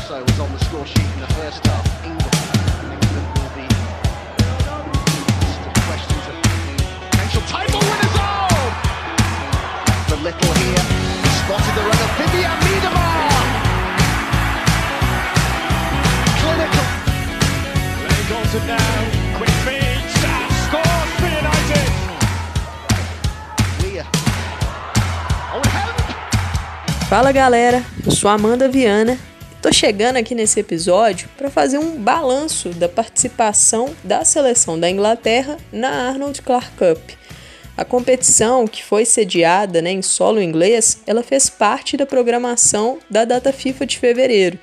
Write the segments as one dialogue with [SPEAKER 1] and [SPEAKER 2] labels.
[SPEAKER 1] also was on the score sheet in the first half. England will be questions of potential title winners. Oh! For Little here, spotted the runner Vivian Miedemar. Clinical. Lenny Goldson now, quick feed, scores for United. Weir. Oh, help!
[SPEAKER 2] Fala galera, eu sou Amanda Viana e tô chegando aqui nesse episódio para fazer um balanço da participação da seleção da Inglaterra na Arnold Clark Cup. A competição, que foi sediada em solo inglês, ela fez parte da programação da data FIFA de fevereiro.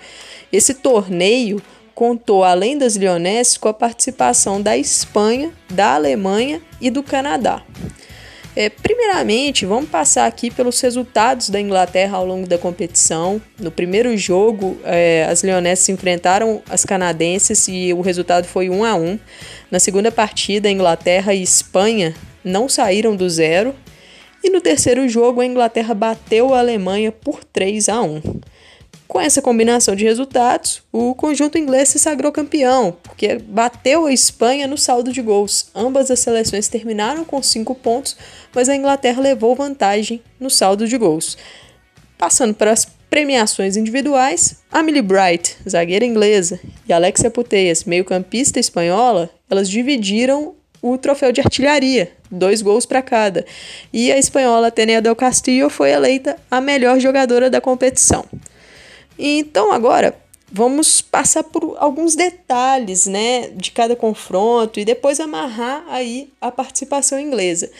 [SPEAKER 2] Esse torneio contou, além das Lionesses, com a participação da Espanha, da Alemanha e do Canadá. Primeiramente, vamos passar aqui pelos resultados da Inglaterra ao longo da competição. No primeiro jogo, as Lionesses se enfrentaram as canadenses e o resultado foi 1-1. Na segunda partida, a Inglaterra e Espanha não saíram do zero. E no terceiro jogo, a Inglaterra bateu a Alemanha por 3-1. Com essa combinação de resultados, o conjunto inglês se sagrou campeão, porque bateu a Espanha no saldo de gols. Ambas as seleções terminaram com 5 pontos, mas a Inglaterra levou vantagem no saldo de gols. Passando para as premiações individuais, a Millie Bright, zagueira inglesa, e Alexia Putellas, meio-campista espanhola, elas dividiram o troféu de artilharia, 2 gols para cada. E a espanhola Atenea del Castillo foi eleita a melhor jogadora da competição. Então agora vamos passar por alguns detalhes, de cada confronto e depois amarrar aí a participação inglesa.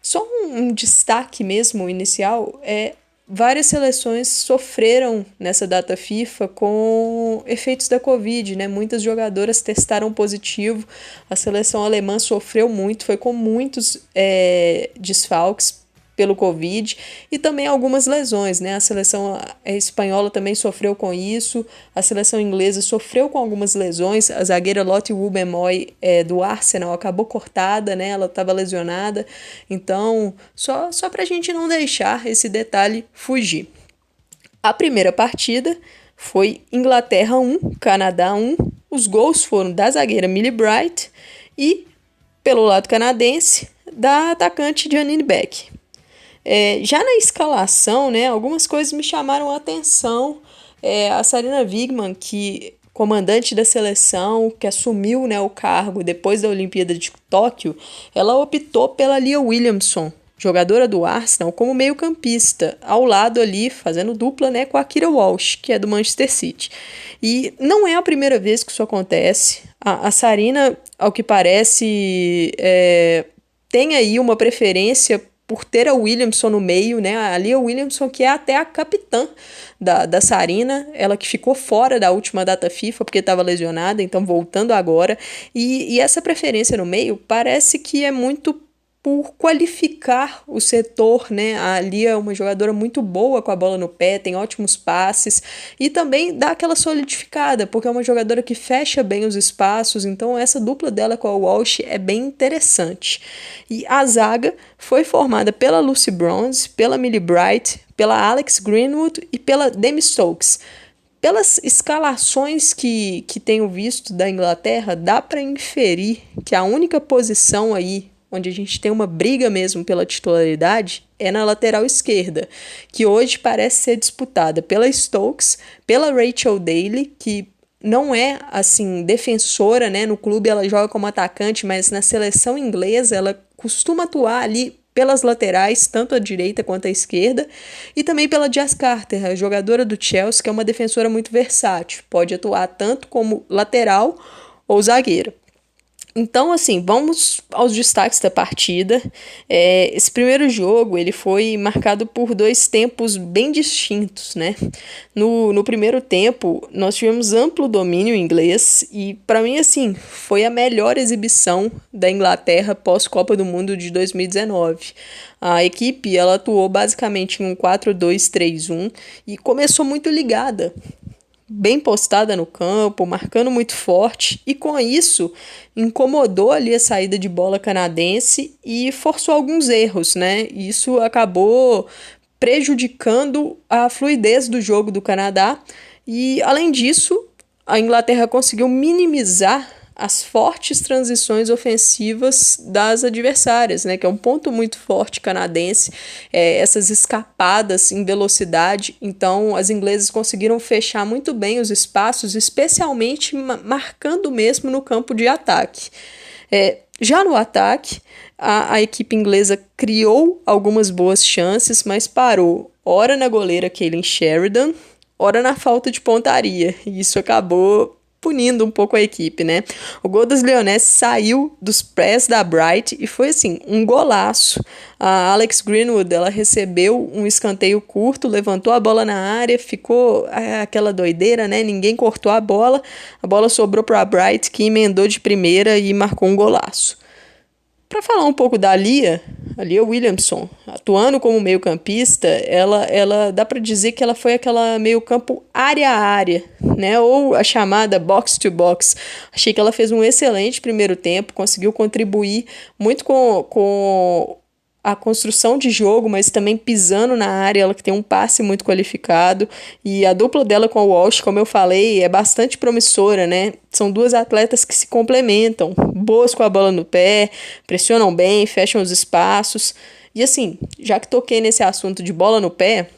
[SPEAKER 2] Só um destaque mesmo inicial, várias seleções sofreram nessa data FIFA com efeitos da Covid, Muitas jogadoras testaram positivo, a seleção alemã sofreu muito, foi com muitos desfalques pelo Covid e também algumas lesões, A seleção espanhola também sofreu com isso, a seleção inglesa sofreu com algumas lesões, a zagueira Lotte Wubben-Moy do Arsenal acabou cortada, Ela estava lesionada, então só para a gente não deixar esse detalhe fugir. A primeira partida foi Inglaterra 1, Canadá 1, os gols foram da zagueira Millie Bright e, pelo lado canadense, da atacante Janine Beck. Já na escalação, algumas coisas me chamaram a atenção. A Sarina Wiegman, comandante da seleção, que assumiu o cargo depois da Olimpíada de Tóquio, ela optou pela Leah Williamson, jogadora do Arsenal, como meio-campista, ao lado ali, fazendo dupla com a Keira Walsh, que é do Manchester City. E não é a primeira vez que isso acontece. A Sarina, ao que parece, tem aí uma preferência por ter a Williamson no meio, a Leah Williamson, que é até a capitã da Sarina, ela que ficou fora da última data FIFA porque estava lesionada, então voltando agora, e essa preferência no meio parece que é muito por qualificar o setor, A Leah é uma jogadora muito boa com a bola no pé, tem ótimos passes e também dá aquela solidificada, porque é uma jogadora que fecha bem os espaços, então essa dupla dela com a Walsh é bem interessante. E a zaga foi formada pela Lucy Bronze, pela Millie Bright, pela Alex Greenwood e pela Demi Stokes. Pelas escalações que tenho visto da Inglaterra, dá para inferir que a única posição aí onde a gente tem uma briga mesmo pela titularidade, é na lateral esquerda, que hoje parece ser disputada pela Stokes, pela Rachel Daly, que não é, defensora, No clube ela joga como atacante, mas na seleção inglesa ela costuma atuar ali pelas laterais, tanto a direita quanto a esquerda, e também pela Jazz Carter, a jogadora do Chelsea, que é uma defensora muito versátil, pode atuar tanto como lateral ou zagueira. Então, vamos aos destaques da partida. Esse primeiro jogo ele foi marcado por 2 tempos bem distintos, No primeiro tempo, nós tivemos amplo domínio inglês e, para mim, foi a melhor exibição da Inglaterra pós-Copa do Mundo de 2019. A equipe ela atuou basicamente em um 4-2-3-1 e começou muito ligada, bem postada no campo, marcando muito forte, e com isso incomodou ali a saída de bola canadense e forçou alguns erros, E isso acabou prejudicando a fluidez do jogo do Canadá E, além disso, a Inglaterra conseguiu minimizar as fortes transições ofensivas das adversárias, né, que é um ponto muito forte canadense, essas escapadas em velocidade. Então, as inglesas conseguiram fechar muito bem os espaços, especialmente marcando mesmo no campo de ataque. Já no ataque, a equipe inglesa criou algumas boas chances, mas parou ora na goleira Kaylin Sheridan, ora na falta de pontaria, e isso acabou punindo um pouco a equipe, né? O gol das Leonesses saiu dos pés da Bright e foi assim, um golaço. A Alex Greenwood, ela recebeu um escanteio curto, levantou a bola na área, ficou aquela doideira, né? Ninguém cortou a bola sobrou para a Bright, que emendou de primeira e marcou um golaço. Para falar um pouco da Lia Williamson, atuando como meio-campista, ela dá para dizer que ela foi aquela meio-campo área a área, né? Ou a chamada box to box. Achei que ela fez um excelente primeiro tempo, conseguiu contribuir muito com a construção de jogo, mas também pisando na área, ela que tem um passe muito qualificado, e a dupla dela com a Walsh, como eu falei, é bastante promissora, né? São duas atletas que se complementam, boas com a bola no pé, pressionam bem, fecham os espaços, e assim, já que toquei nesse assunto de bola no pé,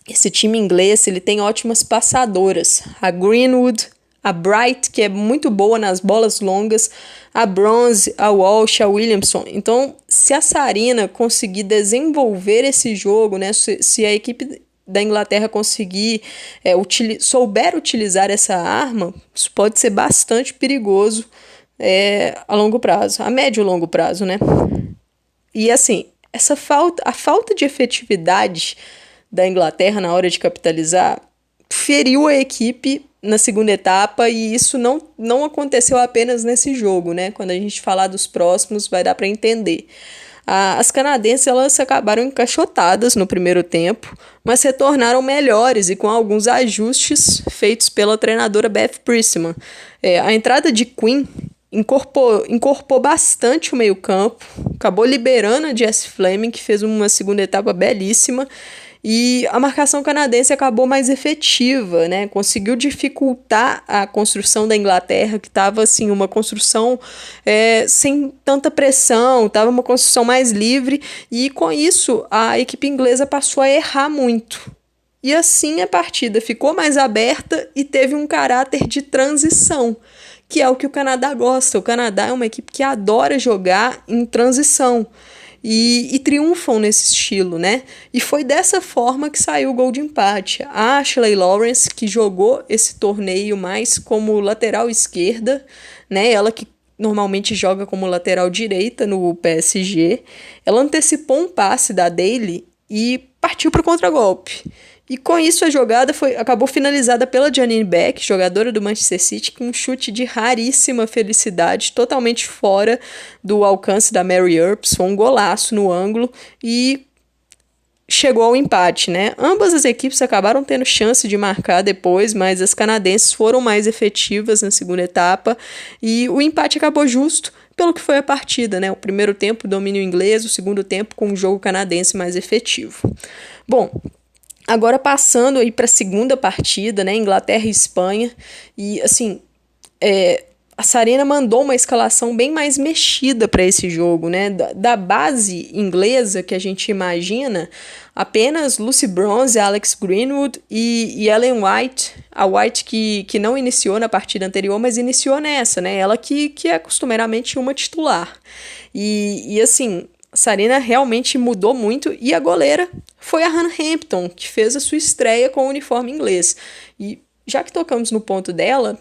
[SPEAKER 2] esse time inglês, ele tem ótimas passadoras, a Greenwood, a Bright, que é muito boa nas bolas longas, a Bronze, a Walsh, a Williamson. Então, se a Sarina conseguir desenvolver esse jogo, né, se a equipe da Inglaterra conseguir souber utilizar essa arma, isso pode ser bastante perigoso a longo prazo, a médio e longo prazo, né? E assim, a falta de efetividade da Inglaterra na hora de capitalizar feriu a equipe na segunda etapa, e isso não aconteceu apenas nesse jogo, né? Quando a gente falar dos próximos, vai dar para entender. As canadenses, elas acabaram encaixotadas no primeiro tempo, mas retornaram melhores e com alguns ajustes feitos pela treinadora Beth Priestman. A entrada de Quinn incorporou bastante o meio-campo, acabou liberando a Jess Fleming, que fez uma segunda etapa belíssima, e a marcação canadense acabou mais efetiva, né? Conseguiu dificultar a construção da Inglaterra, que estava assim, uma construção sem tanta pressão, estava uma construção mais livre, e com isso a equipe inglesa passou a errar muito. E assim a partida ficou mais aberta e teve um caráter de transição, que é o que o Canadá gosta. O Canadá é uma equipe que adora jogar em transição. E triunfam nesse estilo, né? E foi dessa forma que saiu o gol de empate. A Ashley Lawrence, que jogou esse torneio mais como lateral esquerda, né? Ela que normalmente joga como lateral direita no PSG, ela antecipou um passe da Daly e partiu para o contragolpe. E com isso a jogada acabou finalizada pela Janine Beck, jogadora do Manchester City, com um chute de raríssima felicidade, totalmente fora do alcance da Mary Earps, foi um golaço no ângulo e chegou ao empate, né? Ambas as equipes acabaram tendo chance de marcar depois, mas as canadenses foram mais efetivas na segunda etapa e o empate acabou justo pelo que foi a partida, né? O primeiro tempo domínio inglês, o segundo tempo com um jogo canadense mais efetivo. Bom, agora passando aí para a segunda partida, né, Inglaterra e Espanha, e assim, a Sarina mandou uma escalação bem mais mexida para esse jogo, né, da base inglesa que a gente imagina, apenas Lucy Bronze, Alex Greenwood e Ellen White, a White que não iniciou na partida anterior, mas iniciou nessa, né, ela que é costumeiramente uma titular, e assim, a Sarina realmente mudou muito, e a goleira foi a Hannah Hampton, que fez a sua estreia com o uniforme inglês. E já que tocamos no ponto dela,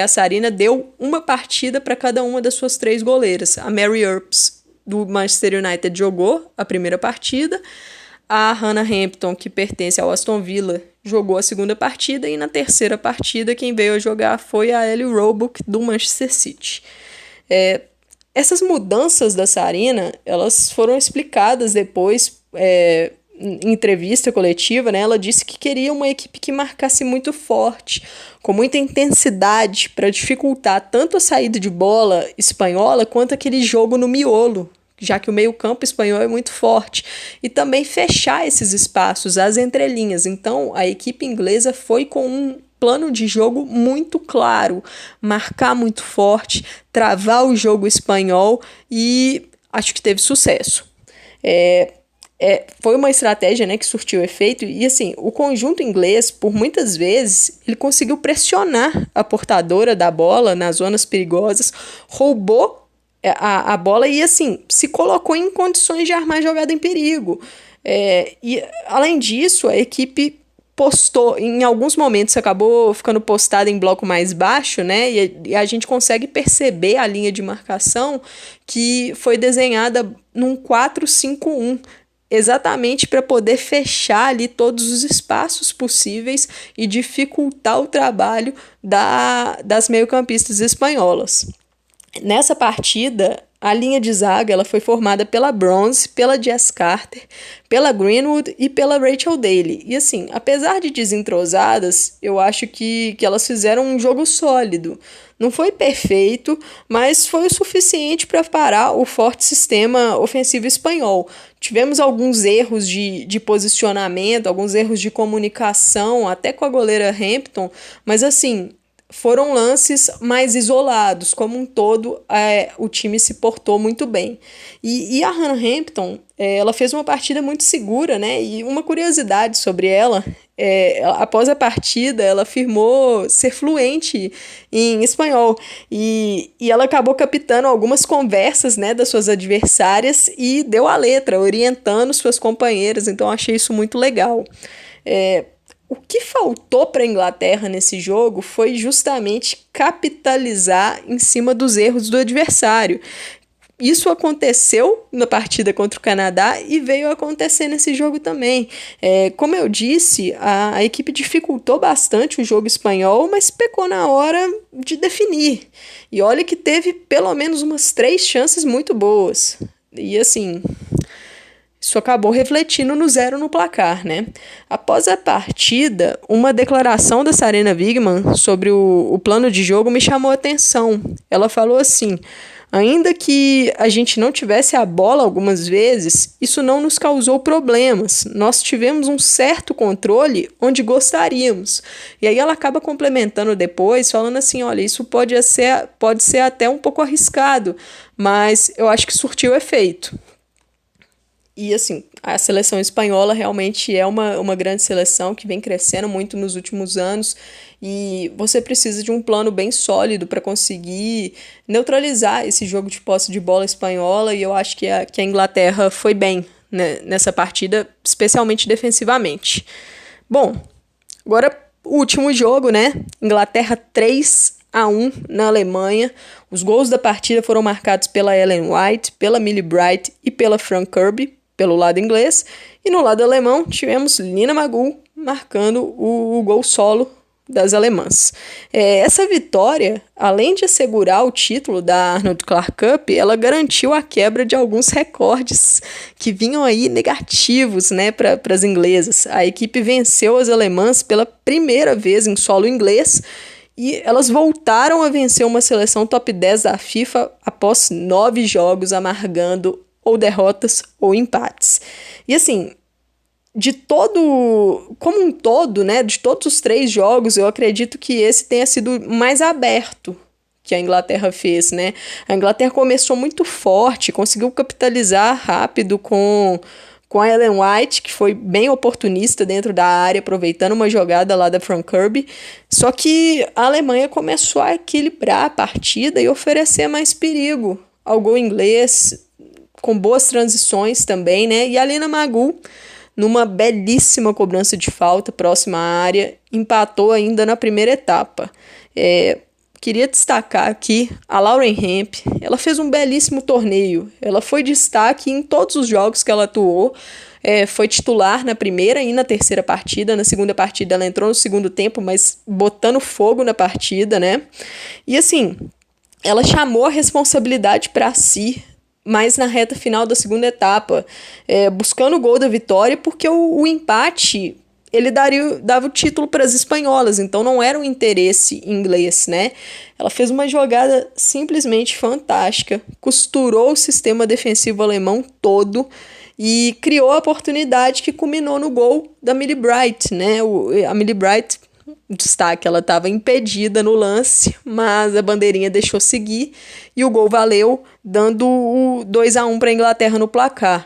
[SPEAKER 2] a Sarina deu uma partida para cada uma das suas 3 goleiras. A Mary Earps, do Manchester United, jogou a primeira partida. A Hannah Hampton, que pertence ao Aston Villa, jogou a segunda partida. E na terceira partida, quem veio a jogar foi a Ellie Roebuck, do Manchester City. Essas mudanças da Sarina, elas foram explicadas depois em entrevista coletiva, né? Ela disse que queria uma equipe que marcasse muito forte, com muita intensidade, para dificultar tanto a saída de bola espanhola quanto aquele jogo no miolo, já que o meio-campo espanhol é muito forte, e também fechar esses espaços, as entrelinhas. Então, a equipe inglesa foi com plano de jogo muito claro, marcar muito forte, travar o jogo espanhol e acho que teve sucesso. Foi uma estratégia, né, que surtiu efeito e assim, o conjunto inglês, por muitas vezes, ele conseguiu pressionar a portadora da bola nas zonas perigosas, roubou a bola e assim, se colocou em condições de armar jogada em perigo. E além disso, a equipe postou, em alguns momentos acabou ficando postada em bloco mais baixo, né? E a gente consegue perceber a linha de marcação que foi desenhada num 4-5-1, exatamente para poder fechar ali todos os espaços possíveis e dificultar o trabalho das meio-campistas espanholas. Nessa partida, a linha de zaga ela foi formada pela Bronze, pela Jess Carter, pela Greenwood e pela Rachel Daly. E assim, apesar de desentrosadas, eu acho que elas fizeram um jogo sólido. Não foi perfeito, mas foi o suficiente para parar o forte sistema ofensivo espanhol. Tivemos alguns erros de posicionamento, alguns erros de comunicação, até com a goleira Hampton, mas assim, foram lances mais isolados. Como um todo, o time se portou muito bem. E a Hannah Hampton, ela fez uma partida muito segura, né? E uma curiosidade sobre ela, após a partida, ela afirmou ser fluente em espanhol. E ela acabou captando algumas conversas, né, das suas adversárias e deu a letra, orientando suas companheiras. Então, achei isso muito legal. O que faltou para a Inglaterra nesse jogo foi justamente capitalizar em cima dos erros do adversário. Isso aconteceu na partida contra o Canadá e veio a acontecer nesse jogo também. Como eu disse, a equipe dificultou bastante o jogo espanhol, mas pecou na hora de definir. E olha que teve pelo menos umas 3 chances muito boas. E assim, isso acabou refletindo no 0 no placar, né? Após a partida, uma declaração da Sarina Wiegman sobre o plano de jogo me chamou a atenção. Ela falou assim: ainda que a gente não tivesse a bola algumas vezes, isso não nos causou problemas. Nós tivemos um certo controle onde gostaríamos. E aí ela acaba complementando depois, falando assim, olha, isso pode ser até um pouco arriscado, mas eu acho que surtiu efeito. E assim, a seleção espanhola realmente é uma grande seleção que vem crescendo muito nos últimos anos e você precisa de um plano bem sólido para conseguir neutralizar esse jogo de posse de bola espanhola, e eu acho que a Inglaterra foi bem, né, nessa partida, especialmente defensivamente. Bom, agora o último jogo, né? Inglaterra 3-1 na Alemanha. Os gols da partida foram marcados pela Ellen White, pela Millie Bright e pela Fran Kirby, pelo lado inglês, e no lado alemão tivemos Lina Magull marcando o gol solo das alemãs. Essa vitória, além de assegurar o título da Arnold Clark Cup, ela garantiu a quebra de alguns recordes que vinham aí negativos, né, para as inglesas. A equipe venceu as alemãs pela primeira vez em solo inglês e elas voltaram a vencer uma seleção top 10 da FIFA após 9 jogos, amargando ou derrotas ou empates. E assim, como um todo, né, de todos os 3 jogos, eu acredito que esse tenha sido mais aberto que a Inglaterra fez, né? A Inglaterra começou muito forte, conseguiu capitalizar rápido com a Ellen White, que foi bem oportunista dentro da área, aproveitando uma jogada lá da Fran Kirby. Só que a Alemanha começou a equilibrar a partida e oferecer mais perigo ao gol inglês, com boas transições também, né? E a Lina Magull, numa belíssima cobrança de falta próxima à área, empatou ainda na primeira etapa. Queria destacar aqui a Lauren Hemp. Ela fez um belíssimo torneio. Ela foi destaque em todos os jogos que ela atuou. Foi titular na primeira e na terceira partida. Na segunda partida ela entrou no segundo tempo, mas botando fogo na partida, né? E assim, ela chamou a responsabilidade para si, mas na reta final da segunda etapa, buscando o gol da vitória, porque o empate ele dava o título para as espanholas, então não era um interesse inglês, né? Ela fez uma jogada simplesmente fantástica, costurou o sistema defensivo alemão todo e criou a oportunidade que culminou no gol da Millie Bright, né? A Millie Bright, Destaque, ela estava impedida no lance, mas a bandeirinha deixou seguir e o gol valeu, dando o 2-1 para a Inglaterra no placar.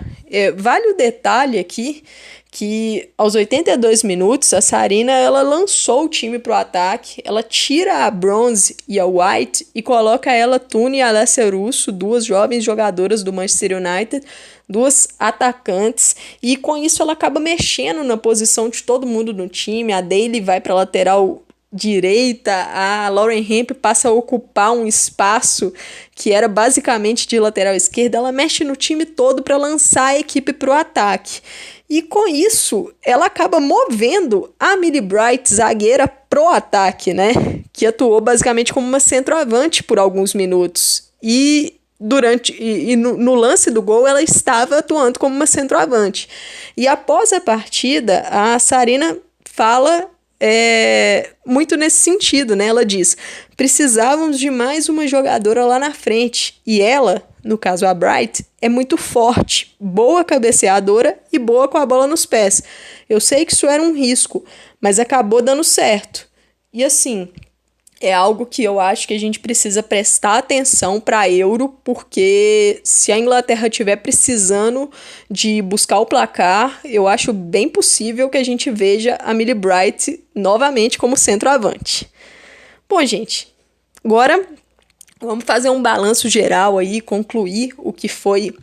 [SPEAKER 2] Vale o detalhe aqui que aos 82 minutos a Sarina ela lançou o time para o ataque, ela tira a Bronze e a White e coloca ela Tune e a Alessia Russo, duas jovens jogadoras do Manchester United, duas atacantes, e com isso ela acaba mexendo na posição de todo mundo no time. A Daly vai para a lateral direita, a Lauren Hemp passa a ocupar um espaço que era basicamente de lateral esquerda, ela mexe no time todo para lançar a equipe para o ataque. E com isso, ela acaba movendo a Millie Bright, zagueira, pro ataque, né? Que atuou basicamente como uma centroavante por alguns minutos. E no lance do gol, ela estava atuando como uma centroavante. E após a partida, a Sarina fala muito nesse sentido, né? Ela diz: precisávamos de mais uma jogadora lá na frente. E ela, no caso a Bright, é muito forte, boa cabeceadora e boa com a bola nos pés. Eu sei que isso era um risco, mas acabou dando certo. E assim, é algo que eu acho que a gente precisa prestar atenção para a Euro, porque se a Inglaterra estiver precisando de buscar o placar, eu acho bem possível que a gente veja a Millie Bright novamente como centroavante. Bom, gente, agora vamos fazer um balanço geral aí, concluir o que foi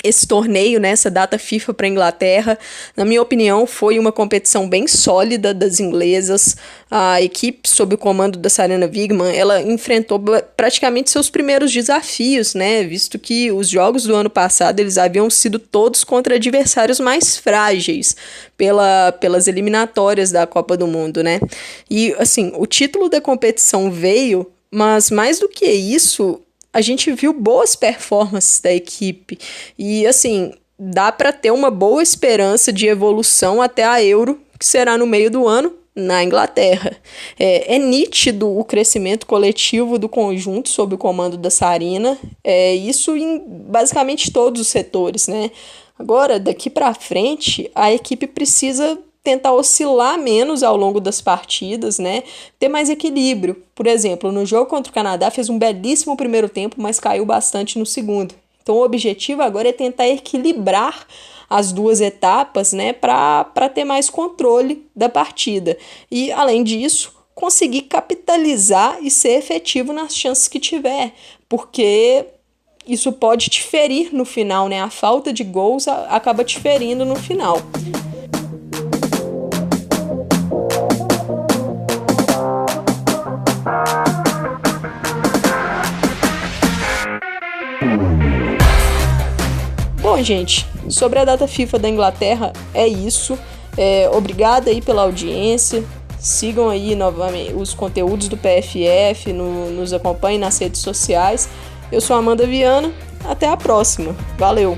[SPEAKER 2] esse torneio, né, essa data FIFA para a Inglaterra. Na minha opinião, foi uma competição bem sólida das inglesas. A equipe, sob o comando da Sarina Wiegman, ela enfrentou praticamente seus primeiros desafios, né, visto que os jogos do ano passado eles haviam sido todos contra adversários mais frágeis pelas eliminatórias da Copa do Mundo, né. E, assim, o título da competição veio, mas mais do que isso, a gente viu boas performances da equipe e, assim, dá para ter uma boa esperança de evolução até a Euro, que será no meio do ano, na Inglaterra. É nítido o crescimento coletivo do conjunto sob o comando da Sarina, isso em basicamente todos os setores, né? Agora, daqui para frente, a equipe precisa tentar oscilar menos ao longo das partidas, né? Ter mais equilíbrio. Por exemplo, no jogo contra o Canadá fez um belíssimo primeiro tempo, mas caiu bastante no segundo. Então o objetivo agora é tentar equilibrar as duas etapas, né? Para ter mais controle da partida. E, além disso, conseguir capitalizar e ser efetivo nas chances que tiver. Porque isso pode diferir no final, né? A falta de gols acaba diferindo no final. Bom, gente, sobre a data FIFA da Inglaterra é isso. Obrigada aí pela audiência. Sigam aí novamente os conteúdos do PFF, nos acompanhem nas redes sociais. Eu sou Amanda Viana. Até a próxima. Valeu!